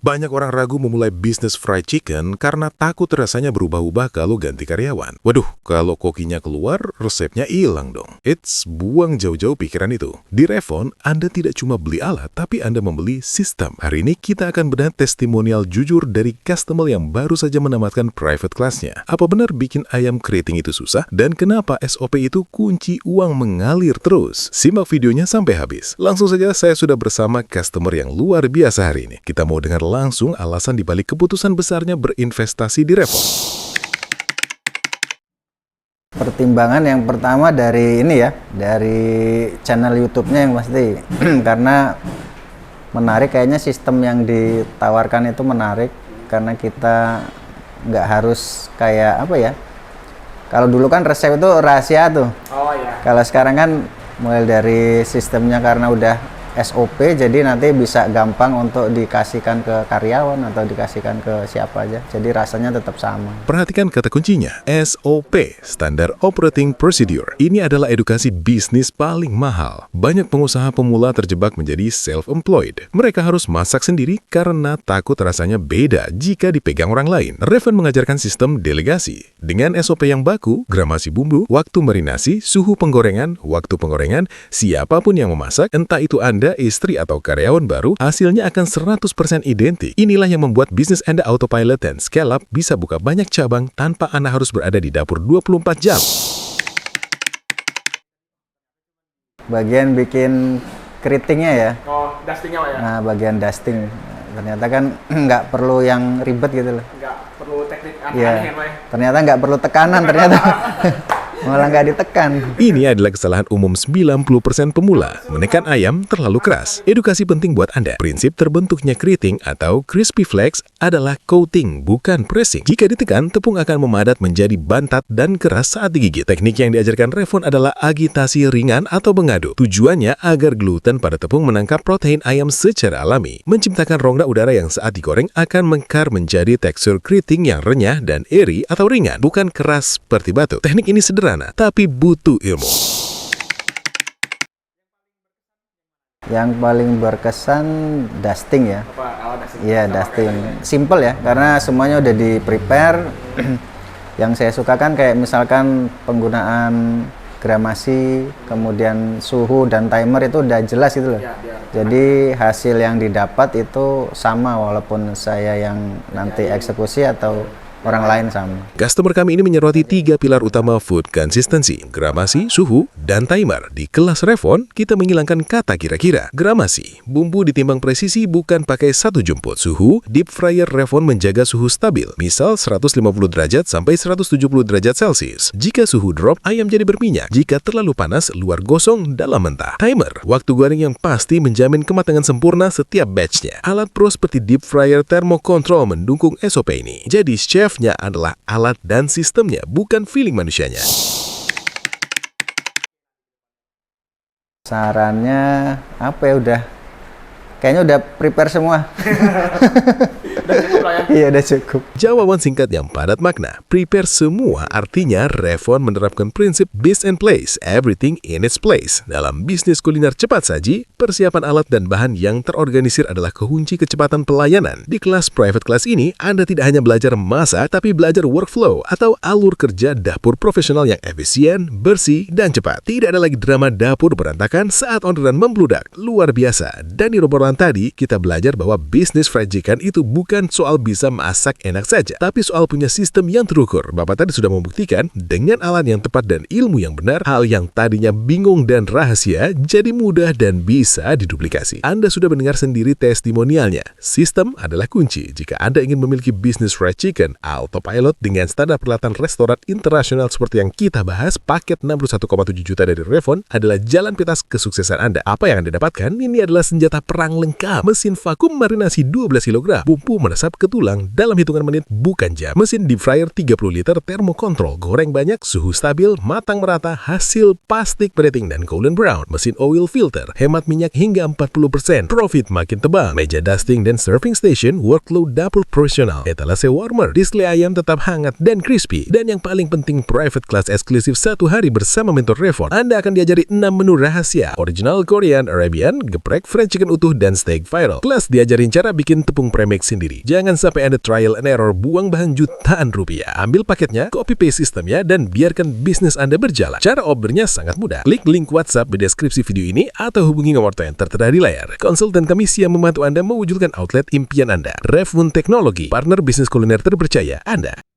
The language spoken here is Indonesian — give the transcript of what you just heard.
Banyak orang ragu memulai bisnis fried chicken karena takut rasanya berubah-ubah kalau ganti karyawan. Waduh, kalau kokinya keluar, resepnya hilang dong. Buang jauh-jauh pikiran itu. Di Revon, Anda tidak cuma beli alat, tapi Anda membeli sistem. Hari ini kita akan bedah testimonial jujur dari customer yang baru saja menamatkan private class-nya. Apa benar bikin ayam keriting itu susah? Dan kenapa SOP itu kunci uang mengalir terus? Simak videonya sampai habis. Langsung saja saya sudah bersama customer yang luar biasa hari ini. Kita mau dengar langsung alasan dibalik keputusan besarnya berinvestasi di Revon. Pertimbangan yang pertama dari ini ya, dari channel YouTube-nya yang pasti karena menarik, kayaknya sistem yang ditawarkan itu menarik karena kita nggak harus kayak apa ya. Kalau dulu kan resep itu rahasia tuh. Oh iya. Kalau sekarang kan mulai dari sistemnya karena udah SOP, jadi nanti bisa gampang untuk dikasihkan ke karyawan atau dikasihkan ke siapa aja, jadi rasanya tetap sama. Perhatikan kata kuncinya, SOP, Standard Operating Procedure. Ini adalah edukasi bisnis paling mahal. Banyak pengusaha pemula terjebak menjadi self-employed. Mereka harus masak sendiri karena takut rasanya beda jika dipegang orang lain. Revon mengajarkan sistem delegasi. Dengan SOP yang baku, gramasi bumbu, waktu marinasi, suhu penggorengan, waktu penggorengan, siapapun yang memasak, entah itu Anda, istri atau karyawan baru, hasilnya akan 100% identik. Inilah yang membuat bisnis Anda autopilot dan scale up bisa buka banyak cabang tanpa Anda harus berada di dapur 24 jam. Bagian bikin keritingnya ya. Oh, dustingnya Pak ya? Nah, bagian dusting. Ternyata kan nggak perlu yang ribet gitu loh. Nggak perlu teknik aneh Iya. ya Pak ya? Ternyata nggak perlu tekanan ternyata. Malah nggak ditekan. Ini adalah kesalahan umum 90% pemula. Menekan ayam terlalu keras. Edukasi penting buat Anda. Prinsip terbentuknya keriting atau crispy flakes adalah coating, bukan pressing. Jika ditekan, tepung akan memadat menjadi bantat dan keras saat digigit. Teknik yang diajarkan Revon adalah agitasi ringan atau mengadu. Tujuannya agar gluten pada tepung menangkap protein ayam secara alami. Menciptakan rongga udara yang saat digoreng akan mekar menjadi tekstur keriting yang renyah dan airy atau ringan, bukan keras seperti batu. Teknik ini sederhana, tapi butuh ilmu. Yang paling berkesan dusting ya. Apa alat dusting? Iya, dusting. Simple ya, karena semuanya udah di prepare. Yang saya suka kan kayak misalkan penggunaan gramasi, kemudian suhu dan timer itu udah jelas gitu loh. Ya, jadi hasil yang didapat itu sama walaupun saya yang nanti eksekusi atau orang lain sama. Customer kami ini menyoroti 3 pilar utama food consistency, gramasi, suhu, dan timer. Di kelas Revon, kita menghilangkan kata kira-kira. Gramasi, bumbu ditimbang presisi bukan pakai satu jemput. Suhu, deep fryer Revon menjaga suhu stabil, misal 150 derajat sampai 170 derajat Celcius. Jika suhu drop, ayam jadi berminyak. Jika terlalu panas, luar gosong, dalam mentah. Timer, waktu goreng yang pasti menjamin kematangan sempurna setiap batchnya. Alat pro seperti deep fryer thermocontrol mendukung SOP ini. Jadi chefnya adalah alat dan sistemnya, bukan feeling manusianya. Sarannya apa ya, kayaknya udah prepare semua. Udah cukup lah ya? Iya, udah cukup. Jawaban singkat yang padat makna. Prepare semua artinya Revon menerapkan prinsip best and place, everything in its place. Dalam bisnis kuliner cepat saji, persiapan alat dan bahan yang terorganisir adalah kunci kecepatan pelayanan. Di kelas private class ini, Anda tidak hanya belajar masak, tapi belajar workflow atau alur kerja dapur profesional yang efisien, bersih, dan cepat. Tidak ada lagi drama dapur berantakan saat orderan membludak. Luar biasa. Dan di obrolan tadi, kita belajar bahwa bisnis fried chicken itu bukan soal bisa masak enak saja, tapi soal punya sistem yang terukur. Bapak tadi sudah membuktikan, dengan alat yang tepat dan ilmu yang benar, hal yang tadinya bingung dan rahasia jadi mudah dan bisa diduplikasi. Anda sudah mendengar sendiri testimonialnya. Sistem adalah kunci. Jika Anda ingin memiliki bisnis fried chicken autopilot dengan standar peralatan restoran internasional seperti yang kita bahas, paket 61,7 juta dari Revon adalah jalan pintas kesuksesan Anda. Apa yang Anda dapatkan? Ini adalah senjata perang lengkap, mesin vakum marinasi 12 kg, bumbu meresap ke tulang dalam hitungan menit bukan jam. Mesin deep fryer 30 liter thermocontrol, goreng banyak, suhu stabil, matang merata, hasil plastik plating dan golden brown. Mesin oil filter, hemat minyak hingga 40%, profit makin tebal. Meja dusting dan serving station, workflow dapur profesional. Etalase warmer, display ayam tetap hangat dan crispy. Dan yang paling penting, private class eksklusif 1 hari bersama mentor Revon. Anda akan diajari 6 menu rahasia, original Korean, Arabian, geprek, fried chicken utuh, dan steak viral. Plus diajarin cara bikin tepung premix sendiri. Jangan sampai Anda trial and error, buang bahan jutaan rupiah. Ambil paketnya, copy paste sistemnya, dan biarkan bisnis Anda berjalan. Cara ordernya sangat mudah. Klik link WhatsApp di deskripsi video ini atau hubungi nomor yang tertera di layar. Konsultan kami siap membantu Anda mewujudkan outlet impian Anda. Revon Teknologi, partner bisnis kuliner terpercaya Anda.